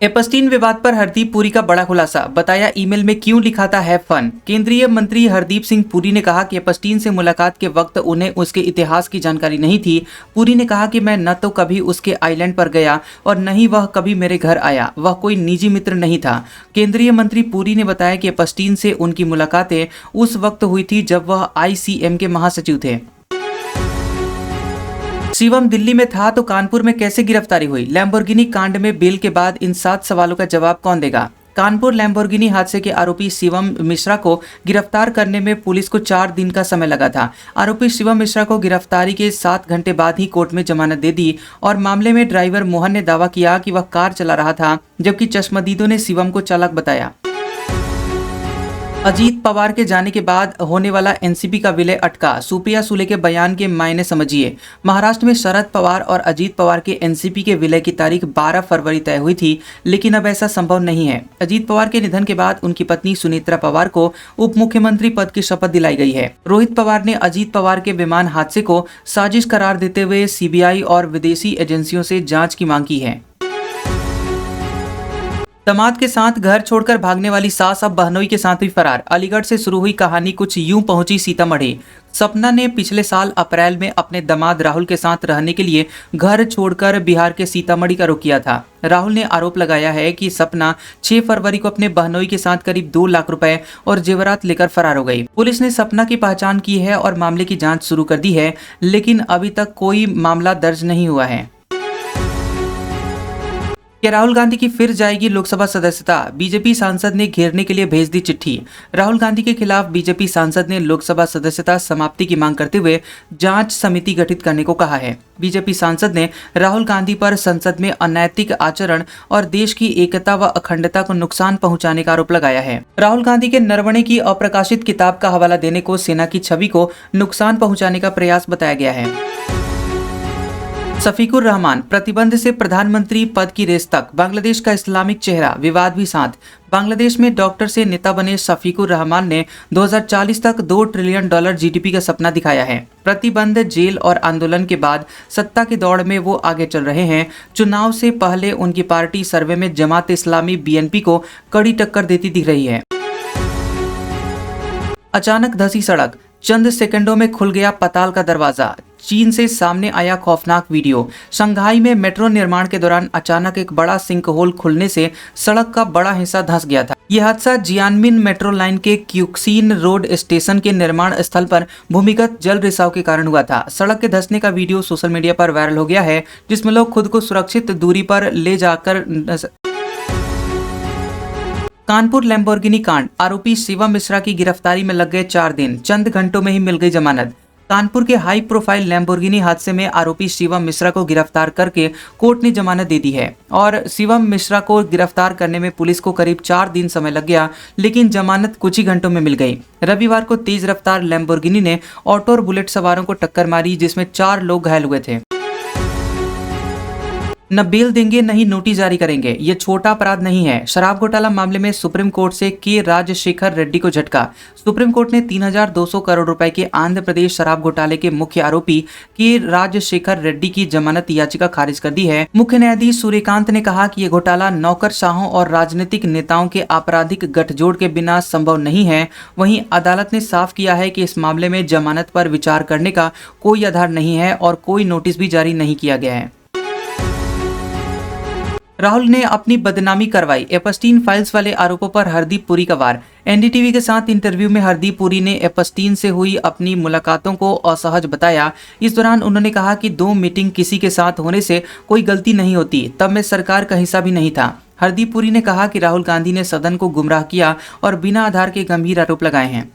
Epstein विवाद पर हरदीप पुरी का बड़ा खुलासा, बताया ईमेल में क्यों लिखा था हैव फन। केंद्रीय मंत्री हरदीप सिंह पुरी ने कहा कि एपस्टीन से मुलाकात के वक्त उन्हें उसके इतिहास की जानकारी नहीं थी। पुरी ने कहा कि मैं न तो कभी उसके आइलैंड पर गया और न ही वह कभी मेरे घर आया, वह कोई निजी मित्र नहीं था। केंद्रीय मंत्री पुरी ने बताया कि एपस्टीन से उनकी मुलाकातें उस वक्त हुई थी जब वह ICM के महासचिव थे। शिवम दिल्ली में था तो कानपुर में कैसे गिरफ्तारी हुई। लैम्बोर्गिनी कांड में बेल के बाद इन 7 सवालों का जवाब कौन देगा। कानपुर लैम्बोर्गिनी हादसे के आरोपी शिवम मिश्रा को गिरफ्तार करने में पुलिस को 4 दिन का समय लगा था। आरोपी शिवम मिश्रा को गिरफ्तारी के 7 घंटे बाद ही कोर्ट में जमानत दे दी और मामले में ड्राइवर मोहन ने दावा किया कि वह कार चला रहा था, जबकि चश्मदीदों ने शिवम को चालक बताया। अजीत पवार के जाने के बाद होने वाला एनसीपी का विलय अटका। सुप्रिया सुले के बयान के मायने समझिए। महाराष्ट्र में शरद पवार और अजीत पवार के एनसीपी के विलय की तारीख 12 फरवरी तय हुई थी, लेकिन अब ऐसा संभव नहीं है। अजीत पवार के निधन के बाद उनकी पत्नी सुनेत्रा पवार को उप मुख्यमंत्री पद की शपथ दिलाई गई है। रोहित पवार ने अजीत पवार के विमान हादसे को साजिश करार देते हुए CBI और विदेशी एजेंसियों से जाँच की मांग की है। दामाद के साथ घर छोड़कर भागने वाली सास अब बहनोई के साथ भी फरार। अलीगढ़ से शुरू हुई कहानी कुछ यूं पहुंची सीतामढ़ी। सपना ने पिछले साल अप्रैल में अपने दामाद राहुल के साथ रहने के लिए घर छोड़कर बिहार के सीतामढ़ी का रुख किया था। राहुल ने आरोप लगाया है कि सपना 6 फरवरी को अपने बहनोई के साथ करीब 2 लाख रुपए और जेवरात लेकर फरार हो गई। पुलिस ने सपना की पहचान की है और मामले की जाँच शुरू कर दी है, लेकिन अभी तक कोई मामला दर्ज नहीं हुआ है। क्या राहुल गांधी की फिर जाएगी लोकसभा सदस्यता। बीजेपी सांसद ने घेरने के लिए भेज दी चिट्ठी। राहुल गांधी के खिलाफ बीजेपी सांसद ने लोकसभा सदस्यता समाप्ति की मांग करते हुए जांच समिति गठित करने को कहा है। बीजेपी सांसद ने राहुल गांधी पर संसद में अनैतिक आचरण और देश की एकता व अखंडता को नुकसान पहुंचाने का आरोप लगाया है। राहुल गांधी के नरवणे की अप्रकाशित किताब का हवाला देने को सेना की छवि को नुकसान पहुंचाने का प्रयास बताया गया है। शफीकुर रहमान प्रतिबंध से प्रधानमंत्री पद की रेस तक, बांग्लादेश का इस्लामिक चेहरा, विवाद भी साथ। बांग्लादेश में डॉक्टर से नेता बने शफीकुर रहमान ने 2040 तक $2 ट्रिलियन GDP का सपना दिखाया है। प्रतिबंध, जेल और आंदोलन के बाद सत्ता की दौड़ में वो आगे चल रहे हैं। चुनाव से पहले उनकी पार्टी सर्वे में जमात इस्लामी BNP को कड़ी टक्कर देती दिख रही है। अचानक धंसी सड़क, चंद सेकंडों में खुल गया पाताल का दरवाजा। चीन से सामने आया खौफनाक वीडियो। शंघाई में मेट्रो निर्माण के दौरान अचानक एक बड़ा सिंक होल खुलने से सड़क का बड़ा हिस्सा धंस गया था। यह हादसा जियानमिन मेट्रो लाइन के क्यूक्सीन रोड स्टेशन के निर्माण स्थल पर भूमिगत जल रिसाव के कारण हुआ था। सड़क के धंसने का वीडियो सोशल मीडिया पर वायरल हो गया है, जिसमें लोग खुद को सुरक्षित दूरी पर ले जाकर। कानपुर लैम्बोर्गिनी कांड, आरोपी शिवम मिश्रा की गिरफ्तारी में लग गए 4 दिन, चंद घंटों में ही मिल गई जमानत। कानपुर के हाई प्रोफाइल लैम्बोर्गिनी हादसे में आरोपी शिवम मिश्रा को गिरफ्तार करके कोर्ट ने जमानत दे दी है और शिवम मिश्रा को गिरफ्तार करने में पुलिस को करीब 4 दिन समय लग गया, लेकिन जमानत कुछ ही घंटों में मिल गई। रविवार को तेज रफ्तार लैम्बोर्गिनी ने ऑटो और बुलेट सवारों को टक्कर मारी, जिसमें 4 लोग घायल हुए थे। न बेल देंगे न ही नोटिस जारी करेंगे, ये छोटा अपराध नहीं है। शराब घोटाला मामले में सुप्रीम कोर्ट से के राजशेखर रेड्डी को झटका। सुप्रीम कोर्ट ने 3200 करोड़ रुपए के आंध्र प्रदेश शराब घोटाले के मुख्य आरोपी के राजशेखर रेड्डी की जमानत याचिका खारिज कर दी है। मुख्य न्यायाधीश सूर्यकांत ने कहा कि ये घोटाला नौकरशाहों और राजनीतिक नेताओं के आपराधिक गठजोड़ के बिना संभव नहीं है। वहीं अदालत ने साफ किया है कि इस मामले में जमानत पर विचार करने का कोई आधार नहीं है और कोई नोटिस भी जारी नहीं किया गया है। राहुल ने अपनी बदनामी करवाई, एपस्टीन फाइल्स वाले आरोपों पर हरदीप पुरी का वार। NDTV के साथ इंटरव्यू में हरदीप पुरी ने एपस्टीन से हुई अपनी मुलाकातों को असहज बताया। इस दौरान उन्होंने कहा कि 2 मीटिंग किसी के साथ होने से कोई गलती नहीं होती, तब मैं सरकार का हिस्सा भी नहीं था। हरदीप पुरी ने कहा कि राहुल गांधी ने सदन को गुमराह किया और बिना आधार के गंभीर आरोप लगाए हैं।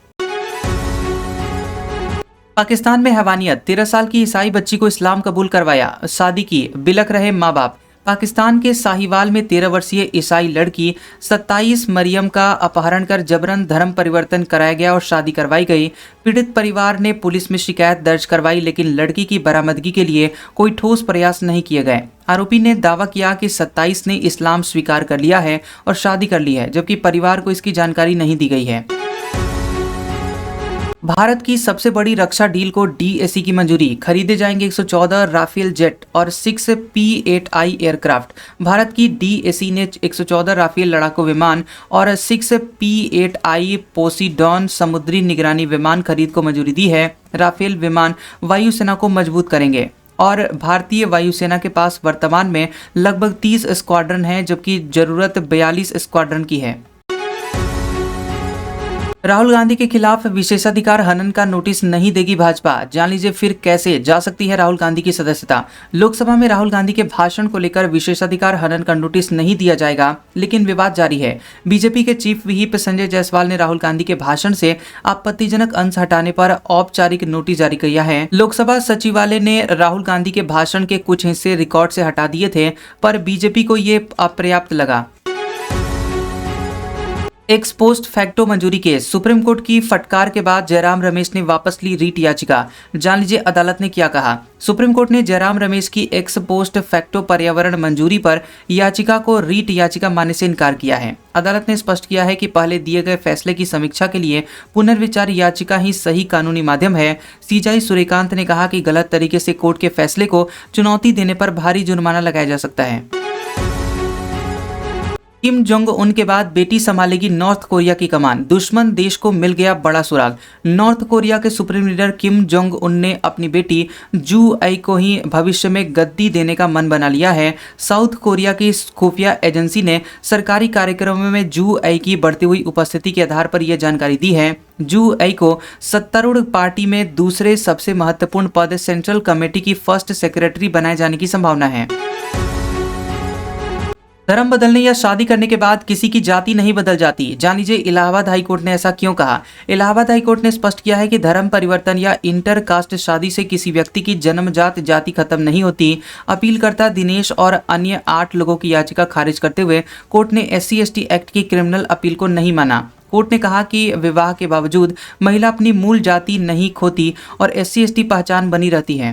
पाकिस्तान में हैवानियत, 13 साल की ईसाई बच्ची को इस्लाम कबूल करवाया, शादी की, बिलख रहे माँ बाप। पाकिस्तान के साहिवाल में 13 वर्षीय ईसाई लड़की 27 मरियम का अपहरण कर जबरन धर्म परिवर्तन कराया गया और शादी करवाई गई। पीड़ित परिवार ने पुलिस में शिकायत दर्ज करवाई, लेकिन लड़की की बरामदगी के लिए कोई ठोस प्रयास नहीं किए गए। आरोपी ने दावा किया कि 27 ने इस्लाम स्वीकार कर लिया है और शादी कर ली है, जबकि परिवार को इसकी जानकारी नहीं दी गई है। भारत की सबसे बड़ी रक्षा डील को डीएसी की मंजूरी, खरीदे जाएंगे 114 राफेल जेट और 6 P-8I एयरक्राफ्ट। भारत की डीएसी ने 114 राफेल लड़ाकू विमान और 6 P-8I पोसीडॉन समुद्री निगरानी विमान खरीद को मंजूरी दी है। राफेल विमान वायुसेना को मजबूत करेंगे और भारतीय वायुसेना के पास वर्तमान में लगभग 30 स्क्वाड्रन हैं, जबकि जरूरत 42 स्क्वाड्रन की है। राहुल गांधी के खिलाफ विशेषाधिकार हनन का नोटिस नहीं देगी भाजपा, जान लीजिए फिर कैसे जा सकती है राहुल गांधी की सदस्यता। लोकसभा में राहुल गांधी के भाषण को लेकर विशेषाधिकार हनन का नोटिस नहीं दिया जाएगा, लेकिन विवाद जारी है। बीजेपी के चीफ व्हिप संजय जायसवाल ने राहुल गांधी के भाषण से आपत्तिजनक अंश हटाने पर औपचारिक नोटिस जारी किया है। लोकसभा सचिवालय ने राहुल गांधी के भाषण के कुछ हिस्से रिकॉर्ड से हटा दिए थे, पर बीजेपी को ये अपर्याप्त लगा। एक्स पोस्ट फैक्टो मंजूरी केस, सुप्रीम कोर्ट की फटकार के बाद जयराम रमेश ने वापस ली रीट याचिका। जान लीजिए अदालत ने क्या कहा। सुप्रीम कोर्ट ने जयराम रमेश की एक्स पोस्ट फैक्टो पर्यावरण मंजूरी पर याचिका को रीट याचिका मानने से इनकार किया है। अदालत ने स्पष्ट किया है कि पहले दिए गए फैसले की समीक्षा के लिए पुनर्विचार याचिका ही सही कानूनी माध्यम है। सीजेआई सूर्यकांत ने कहा कि गलत तरीके से कोर्ट के फैसले को चुनौती देने पर भारी जुर्माना लगाया जा सकता है। किम जोंग उन के बाद बेटी संभालेगी नॉर्थ कोरिया की कमान, दुश्मन देश को मिल गया बड़ा सुराग। नॉर्थ कोरिया के supreme leader Kim Jong Un ने अपनी बेटी जू आई को ही भविष्य में गद्दी देने का मन बना लिया है। साउथ कोरिया की खुफिया एजेंसी ने सरकारी कार्यक्रमों में जू आई की बढ़ती हुई उपस्थिति के आधार पर यह जानकारी दी है। जू आई को सत्तारूढ़ पार्टी में दूसरे सबसे महत्वपूर्ण पद सेंट्रल कमेटी की फर्स्ट सेक्रेटरी बनाए जाने की संभावना है। धर्म बदलने या शादी करने के बाद किसी की जाति नहीं बदल जाती, जान लीजिए इलाहाबाद हाईकोर्ट ने ऐसा क्यों कहा। इलाहाबाद हाईकोर्ट ने स्पष्ट किया है कि धर्म परिवर्तन या इंटर कास्ट शादी से किसी व्यक्ति की जन्मजात जाति खत्म नहीं होती। अपीलकर्ता दिनेश और अन्य 8 लोगों की याचिका खारिज करते हुए कोर्ट ने SC/ST एक्ट की क्रिमिनल अपील को नहीं माना। कोर्ट ने कहा कि विवाह के बावजूद महिला अपनी मूल जाति नहीं खोती और SC/ST पहचान बनी रहती है।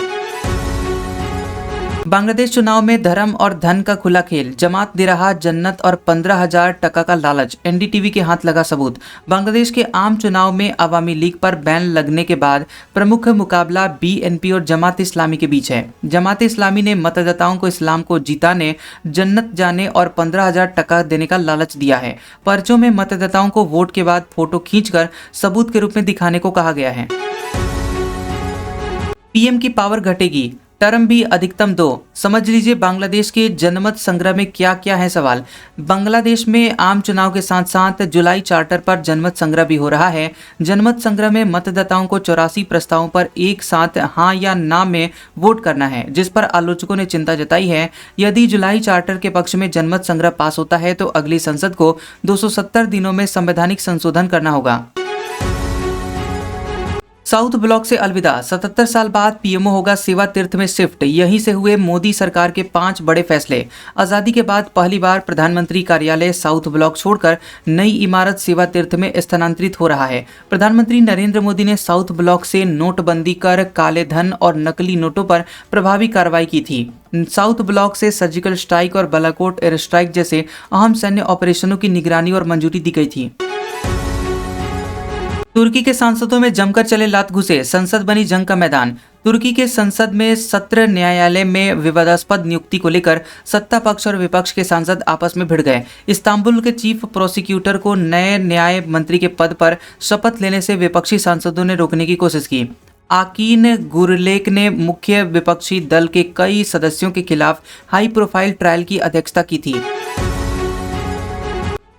बांग्लादेश चुनाव में धर्म और धन का खुला खेल, जमात दे रहा जन्नत और 15,000 टका का लालच, NDTV के हाथ लगा सबूत। बांग्लादेश के आम चुनाव में अवामी लीग पर बैन लगने के बाद प्रमुख मुकाबला BNP और जमात इस्लामी के बीच है। जमात इस्लामी ने मतदाताओं को इस्लाम को जिताने, जन्नत जाने और 15,000 टका देने का लालच दिया है। पर्चों में मतदाताओं को वोट के बाद फोटो खींचकर सबूत के रूप में दिखाने को कहा गया है। PM की पावर घटेगी, टर्म भी अधिकतम 2, समझ लीजिए बांग्लादेश के जनमत संग्रह में क्या क्या है सवाल। बांग्लादेश में आम चुनाव के साथ साथ जुलाई चार्टर पर जनमत संग्रह भी हो रहा है। जनमत संग्रह में मतदाताओं को 84 प्रस्तावों पर एक साथ हाँ या ना में वोट करना है, जिस पर आलोचकों ने चिंता जताई है। यदि जुलाई चार्टर के पक्ष में जनमत संग्रह पास होता है तो अगली संसद को 270 दिनों में संवैधानिक संशोधन करना होगा। साउथ ब्लॉक से अलविदा, 77 साल बाद PMO होगा सेवा तीर्थ में शिफ्ट। यहीं से हुए मोदी सरकार के 5 बड़े फैसले। आजादी के बाद पहली बार प्रधानमंत्री कार्यालय साउथ ब्लॉक छोड़कर नई इमारत सेवा तीर्थ में स्थानांतरित हो रहा है। प्रधानमंत्री नरेंद्र मोदी ने साउथ ब्लॉक से नोटबंदी कर काले धन और नकली नोटों पर प्रभावी कार्रवाई की थी। साउथ ब्लॉक से सर्जिकल स्ट्राइक और बालाकोट एयर स्ट्राइक जैसे अहम सैन्य ऑपरेशनों की निगरानी और मंजूरी दी गई थी। तुर्की के सांसदों में जमकर चले लात घुसे, संसद बनी जंग का मैदान। तुर्की के संसद में सत्र न्यायालय में विवादास्पद नियुक्ति को लेकर सत्ता पक्ष और विपक्ष के सांसद आपस में भिड़ गए। इस्तांबुल के चीफ प्रोसिक्यूटर को नए न्याय मंत्री के पद पर शपथ लेने से विपक्षी सांसदों ने रोकने की कोशिश की। आकीन गुरलेक ने मुख्य विपक्षी दल के कई सदस्यों के खिलाफ हाई प्रोफाइल ट्रायल की अध्यक्षता की थी।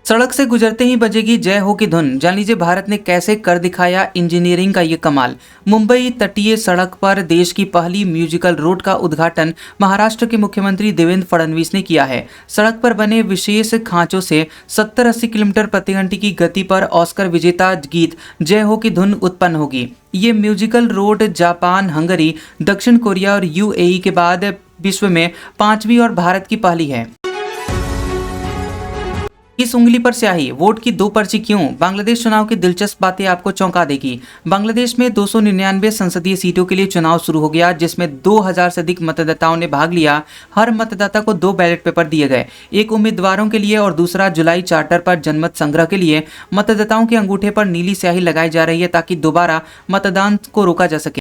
सड़क से गुजरते ही बजेगी जय हो की धुन, जान लीजिए भारत ने कैसे कर दिखाया इंजीनियरिंग का ये कमाल। मुंबई तटीय सड़क पर देश की पहली म्यूजिकल रोड का उद्घाटन महाराष्ट्र के मुख्यमंत्री देवेंद्र फडणवीस ने किया है। सड़क पर बने विशेष खांचों से 70-80 किलोमीटर प्रति घंटे की गति पर ऑस्कर विजेता गीत जय हो की धुन उत्पन्न होगी। ये म्यूजिकल रोड जापान, हंगरी, दक्षिण कोरिया और UAE के बाद विश्व में 5वीं और भारत की पहली है। इस उंगली पर स्याही, वोट की दो पर्ची क्यों? बांग्लादेश चुनाव की दिलचस्प बातें आपको चौंका देगी। बांग्लादेश में 299 संसदीय सीटों के लिए चुनाव शुरू हो गया, जिसमें 2000 से अधिक मतदाताओं ने भाग लिया। हर मतदाता को 2 बैलेट पेपर दिए गए, एक उम्मीदवारों के लिए और दूसरा जुलाई चार्टर पर जनमत संग्रह के लिए। मतदाताओं के अंगूठे पर नीली स्याही लगाई जा रही है ताकि दोबारा मतदान को रोका जा सके।